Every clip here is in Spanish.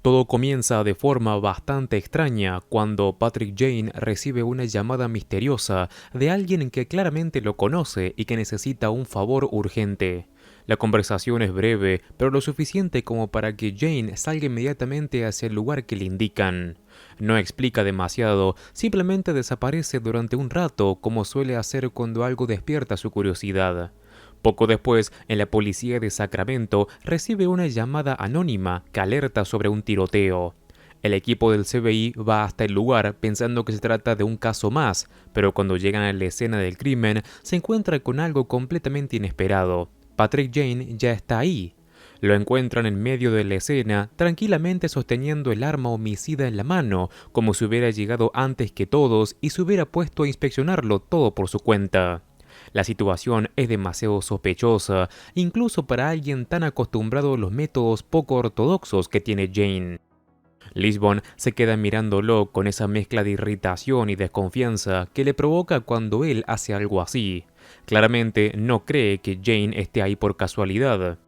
Todo comienza de forma bastante extraña cuando Patrick Jane recibe una llamada misteriosa de alguien que claramente lo conoce y que necesita un favor urgente. La conversación es breve, pero lo suficiente como para que Jane salga inmediatamente hacia el lugar que le indican. No explica demasiado, simplemente desaparece durante un rato como suele hacer cuando algo despierta su curiosidad. Poco después, en la policía de Sacramento recibe una llamada anónima que alerta sobre un tiroteo. El equipo del FBI va hasta el lugar pensando que se trata de un caso más, pero cuando llegan a la escena del crimen se encuentra con algo completamente inesperado. Patrick Jane ya está ahí. Lo encuentran en medio de la escena, tranquilamente sosteniendo el arma homicida en la mano, como si hubiera llegado antes que todos y se hubiera puesto a inspeccionarlo todo por su cuenta. La situación es demasiado sospechosa, incluso para alguien tan acostumbrado a los métodos poco ortodoxos que tiene Jane. Lisbon se queda mirándolo con esa mezcla de irritación y desconfianza que le provoca cuando él hace algo así. Claramente no cree que Jane esté ahí por casualidad.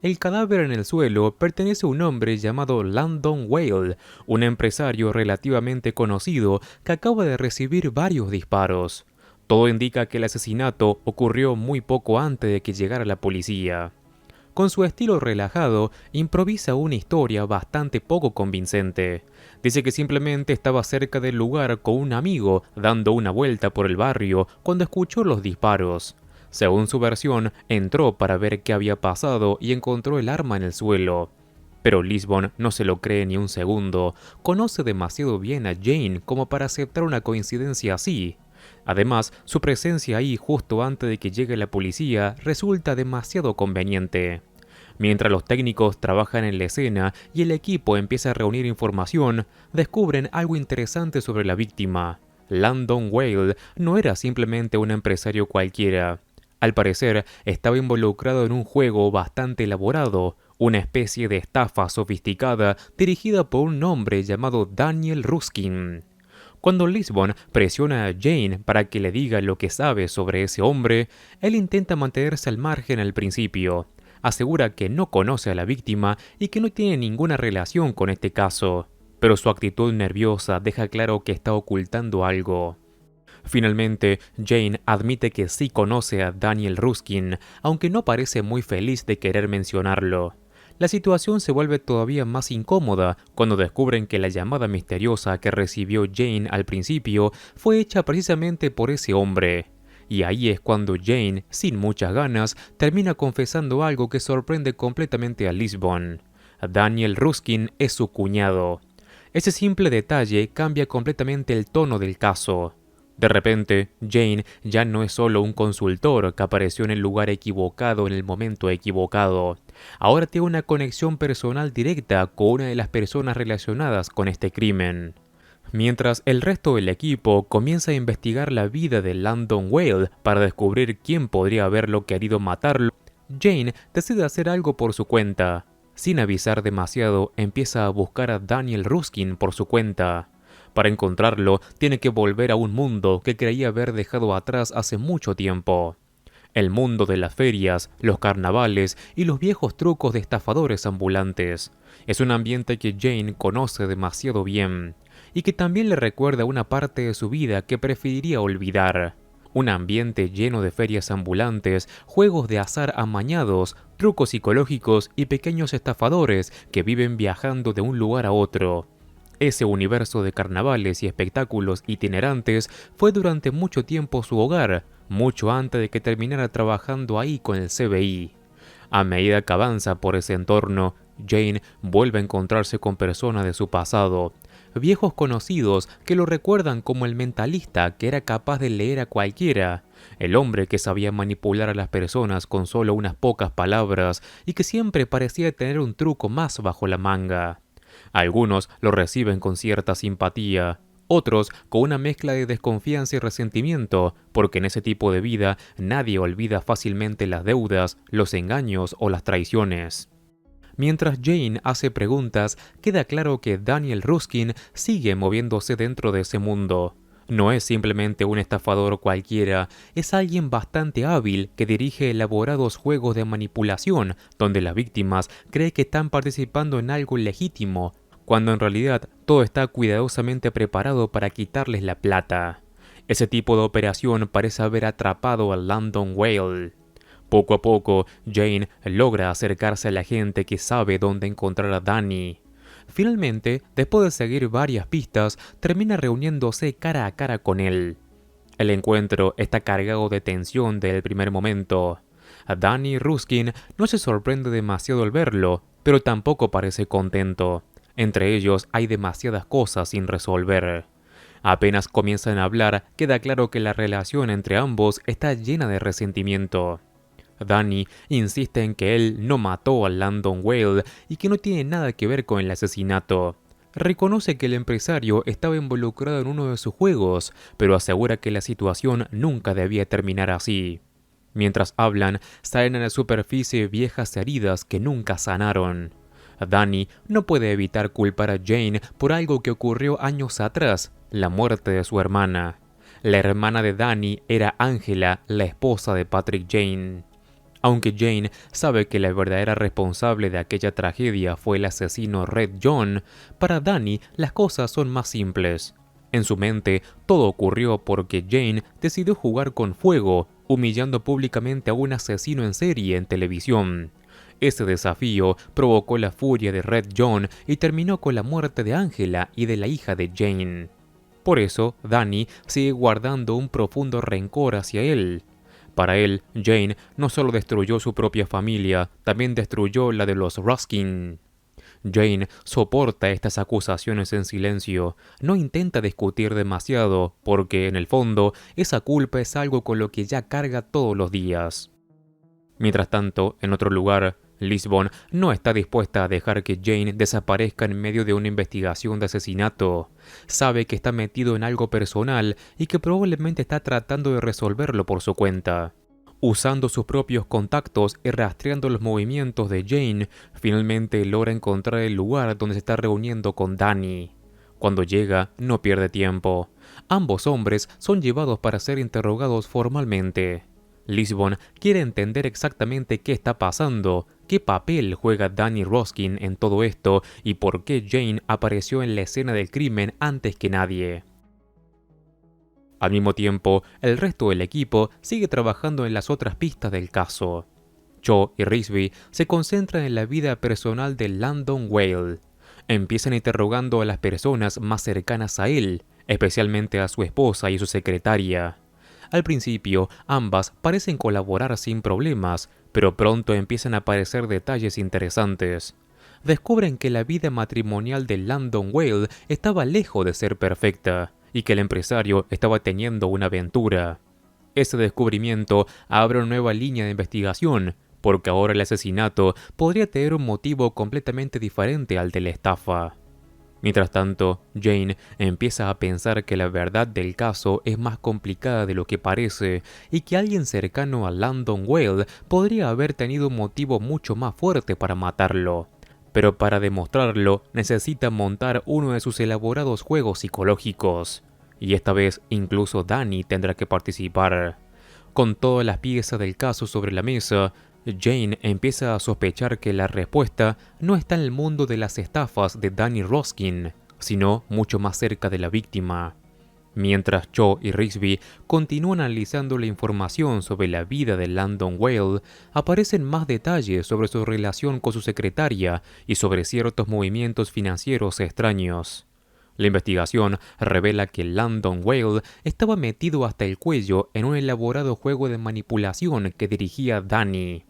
El cadáver en el suelo pertenece a un hombre llamado Landon Whale, un empresario relativamente conocido que acaba de recibir varios disparos. Todo indica que el asesinato ocurrió muy poco antes de que llegara la policía. Con su estilo relajado, improvisa una historia bastante poco convincente. Dice que simplemente estaba cerca del lugar con un amigo dando una vuelta por el barrio cuando escuchó los disparos. Según su versión, entró para ver qué había pasado y encontró el arma en el suelo. Pero Lisbon no se lo cree ni un segundo. Conoce demasiado bien a Jane como para aceptar una coincidencia así. Además, su presencia ahí justo antes de que llegue la policía resulta demasiado conveniente. Mientras los técnicos trabajan en la escena y el equipo empieza a reunir información, descubren algo interesante sobre la víctima. Landon Whale no era simplemente un empresario cualquiera. Al parecer, estaba involucrado en un juego bastante elaborado, una especie de estafa sofisticada dirigida por un hombre llamado Daniel Ruskin. Cuando Lisbon presiona a Jane para que le diga lo que sabe sobre ese hombre, él intenta mantenerse al margen al principio. Asegura que no conoce a la víctima y que no tiene ninguna relación con este caso, pero su actitud nerviosa deja claro que está ocultando algo. Finalmente, Jane admite que sí conoce a Daniel Ruskin, aunque no parece muy feliz de querer mencionarlo. La situación se vuelve todavía más incómoda cuando descubren que la llamada misteriosa que recibió Jane al principio fue hecha precisamente por ese hombre. Y ahí es cuando Jane, sin muchas ganas, termina confesando algo que sorprende completamente a Lisbon. Daniel Ruskin es su cuñado. Ese simple detalle cambia completamente el tono del caso. De repente, Jane ya no es solo un consultor que apareció en el lugar equivocado en el momento equivocado. Ahora tiene una conexión personal directa con una de las personas relacionadas con este crimen. Mientras el resto del equipo comienza a investigar la vida de Landon Whale para descubrir quién podría haberlo querido matarlo, Jane decide hacer algo por su cuenta. Sin avisar demasiado, empieza a buscar a Daniel Ruskin por su cuenta. Para encontrarlo, tiene que volver a un mundo que creía haber dejado atrás hace mucho tiempo. El mundo de las ferias, los carnavales y los viejos trucos de estafadores ambulantes. Es un ambiente que Jane conoce demasiado bien, y que también le recuerda una parte de su vida que preferiría olvidar. Un ambiente lleno de ferias ambulantes, juegos de azar amañados, trucos psicológicos y pequeños estafadores que viven viajando de un lugar a otro. Ese universo de carnavales y espectáculos itinerantes fue durante mucho tiempo su hogar, mucho antes de que terminara trabajando ahí con el FBI. A medida que avanza por ese entorno, Jane vuelve a encontrarse con personas de su pasado, viejos conocidos que lo recuerdan como el mentalista que era capaz de leer a cualquiera, el hombre que sabía manipular a las personas con solo unas pocas palabras y que siempre parecía tener un truco más bajo la manga. Algunos lo reciben con cierta simpatía, otros con una mezcla de desconfianza y resentimiento, porque en ese tipo de vida nadie olvida fácilmente las deudas, los engaños o las traiciones. Mientras Jane hace preguntas, queda claro que Daniel Ruskin sigue moviéndose dentro de ese mundo. No es simplemente un estafador cualquiera, es alguien bastante hábil que dirige elaborados juegos de manipulación, donde las víctimas creen que están participando en algo legítimo, cuando en realidad todo está cuidadosamente preparado para quitarles la plata. Ese tipo de operación parece haber atrapado a Landon Whale. Poco a poco, Jane logra acercarse a la gente que sabe dónde encontrar a Danny. Finalmente, después de seguir varias pistas, termina reuniéndose cara a cara con él. El encuentro está cargado de tensión desde el primer momento. Danny Ruskin no se sorprende demasiado al verlo, pero tampoco parece contento. Entre ellos hay demasiadas cosas sin resolver. Apenas comienzan a hablar, queda claro que la relación entre ambos está llena de resentimiento. Danny insiste en que él no mató a Landon Whale y que no tiene nada que ver con el asesinato. Reconoce que el empresario estaba involucrado en uno de sus juegos, pero asegura que la situación nunca debía terminar así. Mientras hablan, salen a la superficie viejas heridas que nunca sanaron. Danny no puede evitar culpar a Jane por algo que ocurrió años atrás, la muerte de su hermana. La hermana de Danny era Angela, la esposa de Patrick Jane. Aunque Jane sabe que la verdadera responsable de aquella tragedia fue el asesino Red John, para Danny las cosas son más simples. En su mente, todo ocurrió porque Jane decidió jugar con fuego, humillando públicamente a un asesino en serie en televisión. Ese desafío provocó la furia de Red John y terminó con la muerte de Angela y de la hija de Jane. Por eso, Danny sigue guardando un profundo rencor hacia él. Para él, Jane no solo destruyó su propia familia, también destruyó la de los Ruskin. Jane soporta estas acusaciones en silencio, no intenta discutir demasiado, porque en el fondo esa culpa es algo con lo que ya carga todos los días. Mientras tanto, en otro lugar, Lisbon no está dispuesta a dejar que Jane desaparezca en medio de una investigación de asesinato. Sabe que está metido en algo personal y que probablemente está tratando de resolverlo por su cuenta. Usando sus propios contactos y rastreando los movimientos de Jane, finalmente logra encontrar el lugar donde se está reuniendo con Danny. Cuando llega, no pierde tiempo. Ambos hombres son llevados para ser interrogados formalmente. Lisbon quiere entender exactamente qué está pasando, qué papel juega Danny Ruskin en todo esto y por qué Jane apareció en la escena del crimen antes que nadie. Al mismo tiempo, el resto del equipo sigue trabajando en las otras pistas del caso. Cho y Risby se concentran en la vida personal de Landon Whale. Empiezan interrogando a las personas más cercanas a él, especialmente a su esposa y su secretaria. Al principio, ambas parecen colaborar sin problemas, pero pronto empiezan a aparecer detalles interesantes. Descubren que la vida matrimonial de Landon Whale estaba lejos de ser perfecta, y que el empresario estaba teniendo una aventura. Ese descubrimiento abre una nueva línea de investigación, porque ahora el asesinato podría tener un motivo completamente diferente al de la estafa. Mientras tanto, Jane empieza a pensar que la verdad del caso es más complicada de lo que parece y que alguien cercano a Landon Whale podría haber tenido un motivo mucho más fuerte para matarlo. Pero para demostrarlo, necesita montar uno de sus elaborados juegos psicológicos. Y esta vez incluso Danny tendrá que participar. Con todas las piezas del caso sobre la mesa, Jane empieza a sospechar que la respuesta no está en el mundo de las estafas de Danny Ruskin, sino mucho más cerca de la víctima. Mientras Cho y Risby continúan analizando la información sobre la vida de Landon Whale, aparecen más detalles sobre su relación con su secretaria y sobre ciertos movimientos financieros extraños. La investigación revela que Landon Whale estaba metido hasta el cuello en un elaborado juego de manipulación que dirigía Danny.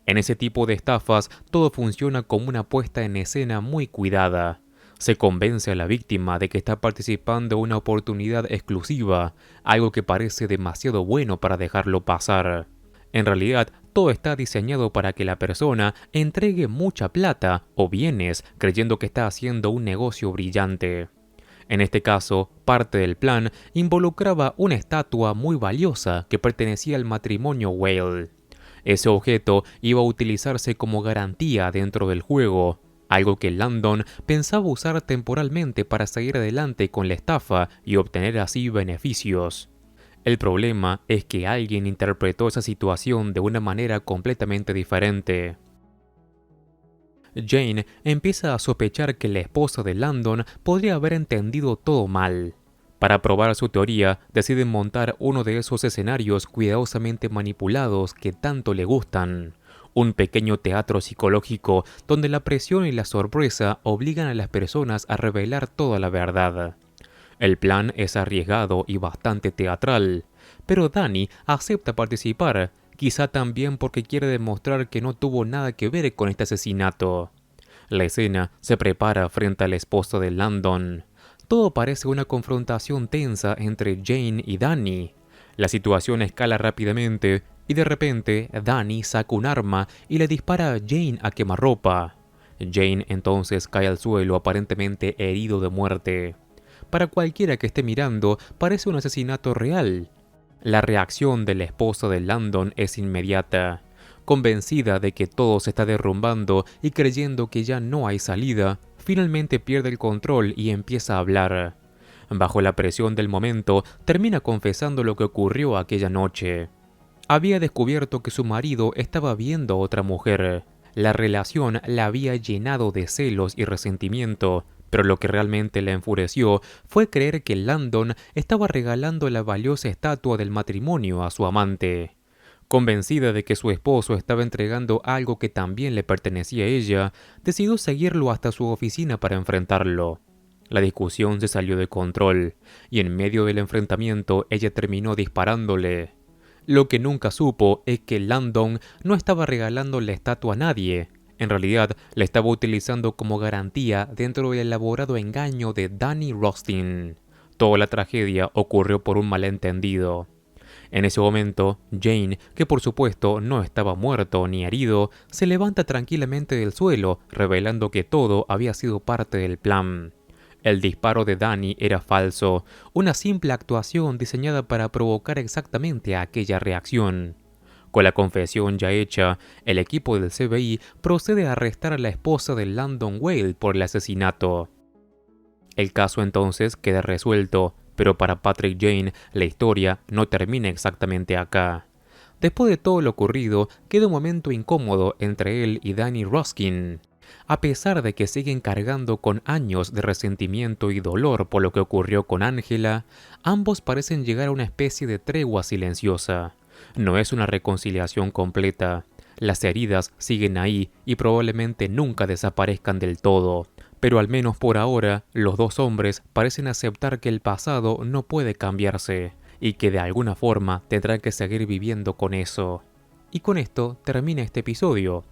En ese tipo de estafas, todo funciona como una puesta en escena muy cuidada. Se convence a la víctima de que está participando en una oportunidad exclusiva, algo que parece demasiado bueno para dejarlo pasar. En realidad, todo está diseñado para que la persona entregue mucha plata o bienes creyendo que está haciendo un negocio brillante. En este caso, parte del plan involucraba una estatua muy valiosa que pertenecía al matrimonio Whale. Ese objeto iba a utilizarse como garantía dentro del juego, algo que Landon pensaba usar temporalmente para seguir adelante con la estafa y obtener así beneficios. El problema es que alguien interpretó esa situación de una manera completamente diferente. Jane empieza a sospechar que la esposa de Landon podría haber entendido todo mal. Para probar su teoría, deciden montar uno de esos escenarios cuidadosamente manipulados que tanto le gustan. Un pequeño teatro psicológico donde la presión y la sorpresa obligan a las personas a revelar toda la verdad. El plan es arriesgado y bastante teatral, pero Danny acepta participar, quizá también porque quiere demostrar que no tuvo nada que ver con este asesinato. La escena se prepara frente a la esposa de Landon. Todo parece una confrontación tensa entre Jane y Danny. La situación escala rápidamente y de repente Danny saca un arma y le dispara a Jane a quemarropa. Jane entonces cae al suelo aparentemente herido de muerte. Para cualquiera que esté mirando, parece un asesinato real. La reacción de la esposa de Landon es inmediata. Convencida de que todo se está derrumbando y creyendo que ya no hay salida, finalmente pierde el control y empieza a hablar. Bajo la presión del momento, termina confesando lo que ocurrió aquella noche. Había descubierto que su marido estaba viendo a otra mujer. La relación la había llenado de celos y resentimiento, pero lo que realmente la enfureció fue creer que Landon estaba regalando la valiosa estatua del matrimonio a su amante. Convencida de que su esposo estaba entregando algo que también le pertenecía a ella, decidió seguirlo hasta su oficina para enfrentarlo. La discusión se salió de control, y en medio del enfrentamiento ella terminó disparándole. Lo que nunca supo es que Landon no estaba regalando la estatua a nadie. En realidad, la estaba utilizando como garantía dentro del elaborado engaño de Danny Rostin. Toda la tragedia ocurrió por un malentendido. En ese momento, Jane, que por supuesto no estaba muerto ni herido, se levanta tranquilamente del suelo, revelando que todo había sido parte del plan. El disparo de Danny era falso, una simple actuación diseñada para provocar exactamente aquella reacción. Con la confesión ya hecha, el equipo del FBI procede a arrestar a la esposa de Landon Whale por el asesinato. El caso entonces queda resuelto, pero para Patrick Jane la historia no termina exactamente acá. Después de todo lo ocurrido, queda un momento incómodo entre él y Danny Ruskin. A pesar de que siguen cargando con años de resentimiento y dolor por lo que ocurrió con Angela, ambos parecen llegar a una especie de tregua silenciosa. No es una reconciliación completa. Las heridas siguen ahí y probablemente nunca desaparezcan del todo. Pero al menos por ahora, los dos hombres parecen aceptar que el pasado no puede cambiarse y que de alguna forma tendrán que seguir viviendo con eso. Y con esto termina este episodio.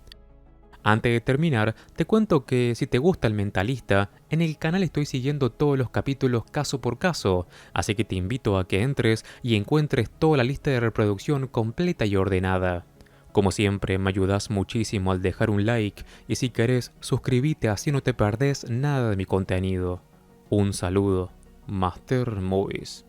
Antes de terminar, te cuento que si te gusta El Mentalista, en el canal estoy siguiendo todos los capítulos caso por caso, así que te invito a que entres y encuentres toda la lista de reproducción completa y ordenada. Como siempre, me ayudas muchísimo al dejar un like y si querés, suscríbete así no te perdés nada de mi contenido. Un saludo. Master Movies.